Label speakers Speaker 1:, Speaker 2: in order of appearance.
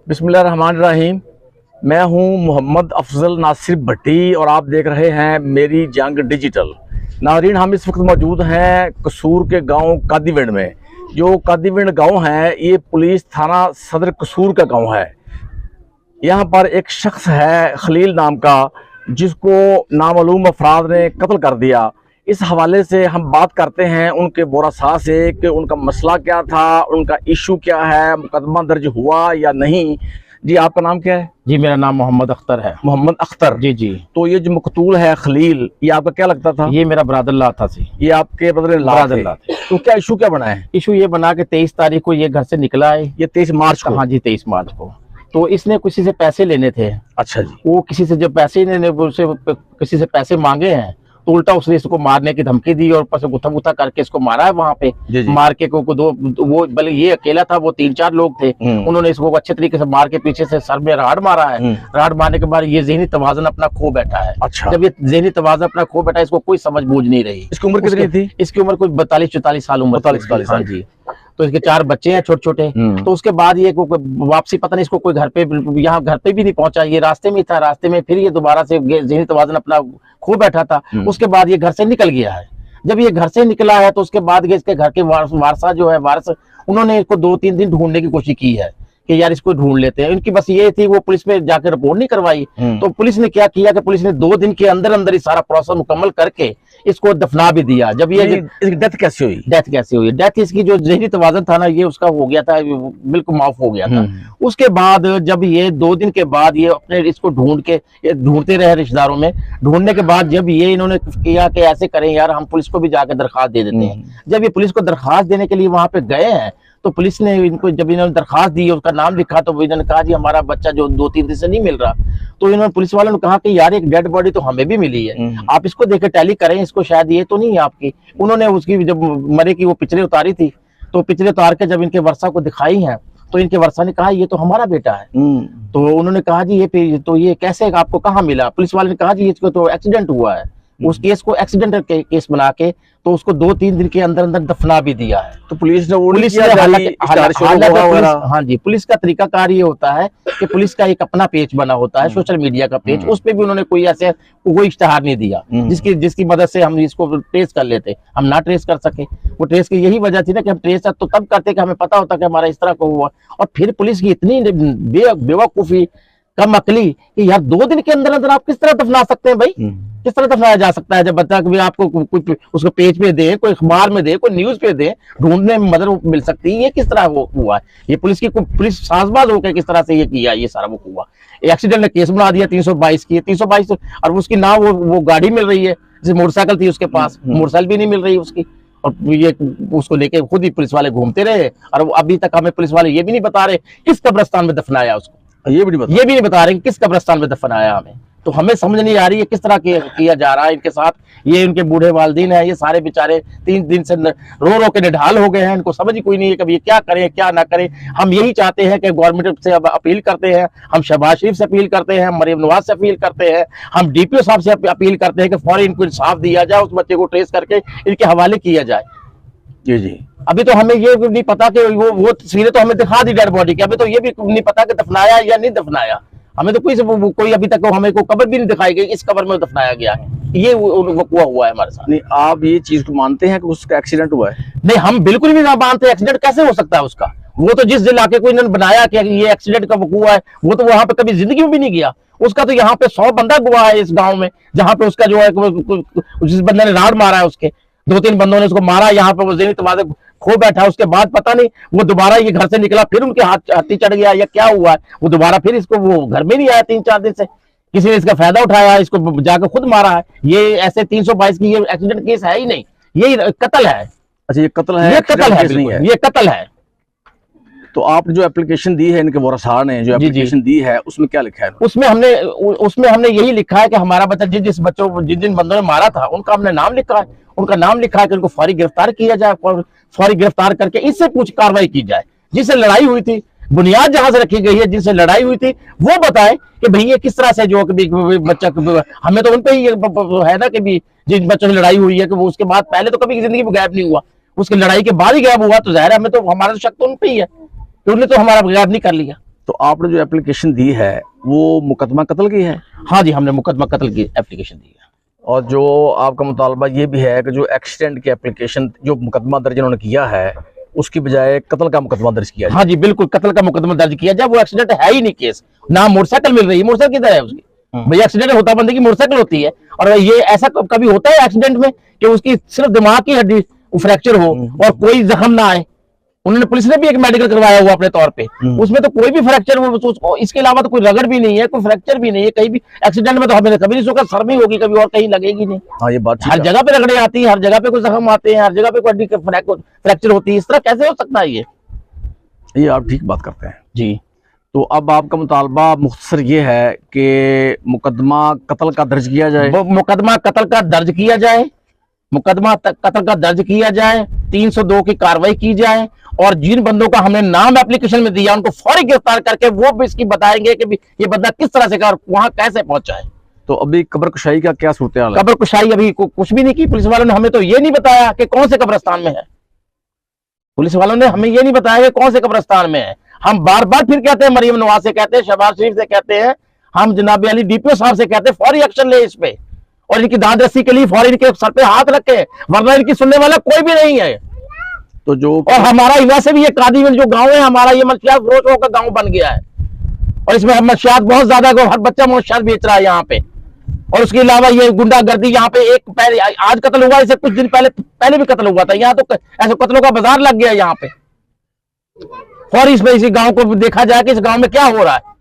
Speaker 1: बिस्मिल्लाहिर्रहमानिर्रहीम। मैं हूं मोहम्मद अफजल नासिर भट्टी और आप देख रहे हैं मेरी जंग डिजिटल। नाज़रीन, हम इस वक्त मौजूद हैं कसूर के गांव कादीविंड में। जो कादीविंड गांव है ये पुलिस थाना सदर कसूर का गांव है। यहाँ पर एक शख्स है खलील नाम का, जिसको नामालूम अफराद ने कत्ल कर दिया। इस हवाले से हम बात करते हैं उनके बोरासा से कि उनका मसला क्या था, उनका इशू क्या है, मुकदमा दर्ज हुआ या नहीं। जी, आपका नाम क्या है?
Speaker 2: जी, मेरा नाम मोहम्मद अख्तर है।
Speaker 1: मोहम्मद अख्तर
Speaker 2: जी जी।
Speaker 1: तो ये जो मकतूल है खलील, ये आपका क्या लगता था?
Speaker 2: ये मेरा ब्रदर था सी।
Speaker 1: ये आपके ब्रदर थे। तो क्या इशू क्या बना है?
Speaker 2: इशू ये बना के 23 तारीख को ये घर से निकला है।
Speaker 1: ये 23 मार्च को?
Speaker 2: हाँ जी, 23 मार्च को। तो इसने किसी से पैसे लेने थे।
Speaker 1: अच्छा जी।
Speaker 2: वो किसी से जब पैसे किसी से पैसे मांगे हैं तो उल्टा उसने इसको मारने की धमकी दी और ऊपर से गुत्था गुत्था करके इसको मारा है वहां पे। मार के को दो वो बल्कि ये अकेला था, वो 3-4 लोग थे। उन्होंने इसको अच्छे तरीके से मार के पीछे से सर में राड मारा है। राड मारने के बाद ये ज़हनी तवाज़ुन अपना खो बैठा है।
Speaker 1: अच्छा।
Speaker 2: जब ये ज़हनी तवाज़ुन अपना खो बैठा है, इसको कोई समझ बूझ नहीं रही।
Speaker 1: इसकी उम्र कितनी थी?
Speaker 2: इसकी उम्र कोई 42-44 साल उम्र।
Speaker 1: 42-44 साल
Speaker 2: जी। तो इसके 4 बच्चे हैं छोटे छोटे। तो उसके बाद ये वापसी पता नहीं इसको कोई घर पे, यहाँ घर पे भी नहीं पहुंचा। ये रास्ते में था, रास्ते में फिर ये दोबारा से ज़हनी तवाज़ुन अपना खो बैठा था। उसके बाद ये घर से निकल गया है। जब ये घर से निकला है तो उसके बाद इसके घर के वारसा जो है, वारस, उन्होंने इसको 2-3 दिन ढूंढने की कोशिश की है कि यार इसको ढूंढ लेते हैं। इनकी बस ये थी, वो पुलिस में जाकर रिपोर्ट नहीं करवाई। तो पुलिस ने क्या किया कि पुलिस ने 2 दिन के अंदर अंदर ही सारा प्रोसेस मुकम्मल करके इसको दफना भी दिया। जब ये
Speaker 1: इसकी डेथ कैसे हुई?
Speaker 2: डेथ इसकी जो ज़हनी तवाज़ुन था ना, ये उसका हो गया था, बिल्कुल माफ हो गया था। उसके बाद जब ये 2 दिन के बाद ये अपने इसको ढूंढते रहे रिश्तेदारों में। ढूंढने के बाद जब ये इन्होंने किया कि ऐसे करें यार, हम पुलिस को भी जाकर दरखास्त दे देते हैं। जब ये पुलिस को दरखास्त देने के लिए वहां पे गए हैं तो पुलिस ने इनको, जब इन्होंने दरखास्त दी, उसका नाम लिखा, तो इन्होंने कहा जी हमारा बच्चा जो 2-3 दिन से नहीं मिल रहा। तो इन्होंने पुलिस वालों ने कहा कि यार एक डेड बॉडी तो हमें भी मिली है, आप इसको देकर टैली करें, इसको शायद ये तो नहीं है आपकी। उन्होंने उसकी जब मरे की वो पिक्चरें उतारी थी, तो पिक्चरें उतार के जब इनके वर्षा को दिखाई हैं तो इनके वर्षा ने कहा ये तो हमारा बेटा है। तो उन्होंने कहा जी ये कैसे, आपको कहाँ मिला? पुलिस वाले ने कहा जी इसको तो एक्सीडेंट हुआ है। उस केस को एक्सीडेंट केस बना के तो उसको 2-3 दिन के अंदर अंदर दफना भी दिया है।
Speaker 1: तो पुलिस ने
Speaker 2: हाँ जी, पुलिस का तरीकाकार ये होता है कि पुलिस का एक अपना पेज बना होता है, सोशल मीडिया का पेज, उस पे भी उन्होंने कोई इश्तेहार नहीं दिया जिसकी मदद से हम इसको ट्रेस कर लेते। हम ना ट्रेस कर सके, वो ट्रेस की यही वजह थी ना कि हम ट्रेस तो तब करते कि हमें पता होता कि हमारा इस तरह को हुआ। और फिर पुलिस की इतनी बेवकूफी, कम अकली कि यार 2 दिन के अंदर अंदर आप किस तरह दफना सकते हैं भाई? किस तरह दफनाया जा सकता है? जब बता कि आपको कुछ उसको पेज पे दे, कोई अखबार में दे, कोई न्यूज पे दे, ढूंढने में मदद मिल सकती है। ये किस तरह हुआ है? ये पुलिस साजबाज होकर किस तरह से ये किया, ये सारा वो हुआ। एक्सीडेंट ने केस बना दिया 322 की, 322, और उसकी ना वो गाड़ी मिल रही है, जैसे मोटरसाइकिल थी उसके पास, मोटरसाइकिल भी नहीं मिल रही उसकी। और ये उसको लेके खुद ही पुलिस वाले घूमते रहे और अभी तक हमें पुलिस वाले ये भी नहीं बता रहे किस कब्रिस्तान में दफनाया उसको। ये भी नहीं बता रहे कि किस कब्रिस्तान में दफनाया हमें। तो हमें समझ नहीं आ रही है किस तरह किया जा रहा है इनके साथ। ये इनके बूढ़े वालिदीन है, ये सारे बेचारे 3 दिन से रो के निढाल हो गए हैं। इनको समझ ही कोई नहीं है कभी ये क्या करें क्या ना करें। हम यही चाहते हैं कि गवर्नमेंट से अब अपील करते हैं, हम शहबाज शरीफ से अपील करते हैं, मरीम नवाज से अपील करते हैं, हम DPO साहब से अपील करते हैं कि फौरन इनको इंसाफ दिया जाए, उस बच्चे को ट्रेस करके इनके हवाले किया जाए।
Speaker 1: जी।
Speaker 2: अभी तो हमें ये नहीं पता कि वो तस्वीरें तो हमें दिखा दी डेड बॉडी की, अभी तो ये भी नहीं पता कि दफनाया या नहीं दफनाया। हमें तो कोई अभी तक हमें कोई कब्र भी नहीं दिखाई गई, इस कब्र में दफनाया गया है। ये वक़्वा हुआ है हमारे साथ।
Speaker 1: नहीं, आप ये चीज को मानते हैं कि उसका एक्सीडेंट हुआ है?
Speaker 2: नहीं, हम बिल्कुल भी ना मानते। एक्सीडेंट कैसे हो सकता है उसका? वो तो जिस इलाके को इन्होंने बनाया कि ये एक्सीडेंट का वक़्वा है, वो तो वहां पे कभी जिंदगी में भी नहीं गया। उसका तो यहाँ पे 100 बंदा गवाह है इस गाँव में, जहाँ पे उसका जो है जिस बंदे ने राड मारा है, उसके 2-3 बंदों ने उसको मारा। यहाँ पे वो ज़हनी तवाज़ुन खो बैठा। उसके बाद पता नहीं वो दोबारा ये घर से निकला, फिर उनके हाथी चढ़ गया या क्या हुआ है, वो दोबारा फिर इसको वो घर में नहीं आया 3-4 दिन से। किसी ने इसका फायदा उठाया, इसको जाकर खुद मारा है। ये ऐसे 322 की ये एक्सीडेंट केस है ही नहीं, ये कत्ल है।
Speaker 1: अच्छा, ये कत्ल है?
Speaker 2: ये कत्ल है।
Speaker 1: तो आपने जो एप्लीकेशन दी है, इनके वारसा ने जो एप्लीकेशन दी है, उसमें क्या लिखा है?
Speaker 2: उसमें हमने यही लिखा है कि हमारा बच्चा जिन बंदों ने मारा था उनका हमने नाम लिखा है, उनका नाम लिखा है कि उनको फौरी गिरफ्तार किया जाए, फौरी गिरफ्तार करके इससे कुछ कार्रवाई की जाए। जिससे लड़ाई हुई थी, बुनियाद जहां से रखी गई है, जिनसे लड़ाई हुई थी, वो बताए कि भैया किस तरह से जो बच्चा, हमें तो उन पे ही है ना कि जिन बच्चों से लड़ाई हुई है कि वो उसके बाद पहले तो कभी जिंदगी में गायब नहीं हुआ, उसकी लड़ाई के बाद ही गायब हुआ। तो जाहिर है हमें तो, हमारा तो शक तो उन पे ही है कि उन्होंने तो हमारा गायब नहीं कर लिया।
Speaker 1: तो आपने जो एप्लीकेशन दी है वो मुकदमा कत्ल की है,
Speaker 2: हाँ जी, हमने मुकदमा कत्ल की एप्लीकेशन दी है।
Speaker 1: और जो आपका मुतालबा ये भी है कि जो एक्सीडेंट की एप्लीकेशन जो मुकदमा दर्ज इन्होंने किया है उसकी बजाय कत्ल का मुकदमा दर्ज किया जाए।
Speaker 2: हाँ जी बिल्कुल, कत्ल का मुकदमा दर्ज किया जाए। वो एक्सीडेंट है ही नहीं केस, ना मोटरसाइकिल मिल रही है, मोटरसाइकिल किधर है उसकी? भैया एक्सीडेंट होता बंदे की मोटरसाइकिल होती है, और ये ऐसा कभी होता है एक्सीडेंट में कि उसकी सिर्फ दिमाग की हड्डी फ्रैक्चर हो और कोई जख्म ना आए? उन्होंने, पुलिस ने भी एक मेडिकल करवाया हुआ अपने तौर पे, उसमें तो कोई भी फ्रैक्चर हो, इसके अलावा तो कोई रगड़ भी नहीं है, कोई फ्रैक्चर भी नहीं है कहीं भी। एक्सीडेंट में तो हमें कभी नहीं सोचा सर में होगी, कभी और कहीं लगेगी नहीं।
Speaker 1: हाँ ये बात
Speaker 2: हर जगह पे रगड़े आती है, हर जगह पे कोई जख्म आते हैं, हर जगह पे कोई हड्डी फ्रैक्चर होती है, इस तरह कैसे हो सकता है
Speaker 1: ये आप ठीक बात करते हैं
Speaker 2: जी।
Speaker 1: तो अब आपका मुतालबा मुख्तसर ये है कि मुकदमा कत्ल का दर्ज किया जाए।
Speaker 2: मुकदमा कत्ल का दर्ज किया जाए, मुकदमा कत्ल का दर्ज किया जाए, 302 की कार्रवाई की जाए, और जिन बंदों का हमने नाम एप्लीकेशन में दिया उनको फौरी गिरफ्तार करके वो भी इसकी बताएंगे कि ये बंदा किस तरह से कर वहां कैसे पहुंचा है।
Speaker 1: तो अभी कब्र कुशाई का क्या सूरत हाल है?
Speaker 2: कब्र कुशाई अभी कुछ भी नहीं की पुलिस वालों ने, हमें तो ये नहीं बताया कि कौन से कब्रिस्तान में है। पुलिस वालों ने हमें ये नहीं बताया कि कौन से कब्रिस्तान में है। हम बार बार फिर कहते हैं, मरियम नवाज से कहते हैं, शहबाज शरीफ से कहते हैं, हम जनाब अली डीपीओ साहब से कहते हैं फौरी एक्शन ले इस पे, और इनकी दाद रस्सी के लिए फौरी इनके सर पे हाथ रखे, वरना इनकी सुनने वाला कोई भी नहीं है।
Speaker 1: तो जो
Speaker 2: और हमारा वैसे भी ये कादीगंज जो गांव है हमारा, ये मंशियात फरोशों का गांव बन गया है, और इसमें मंशियात बहुत ज्यादा, हर बच्चा मंशियात बेच रहा है यहाँ पे। और उसके अलावा ये गुंडागर्दी यहाँ पे, एक पहले आज कत्ल हुआ, इससे कुछ दिन पहले भी कत्ल हुआ था यहाँ, तो ऐसे कत्लों का बाजार लग गया यहाँ पे। और इसमें इसी गांव को देखा जाए कि इस गांव में क्या हो रहा है।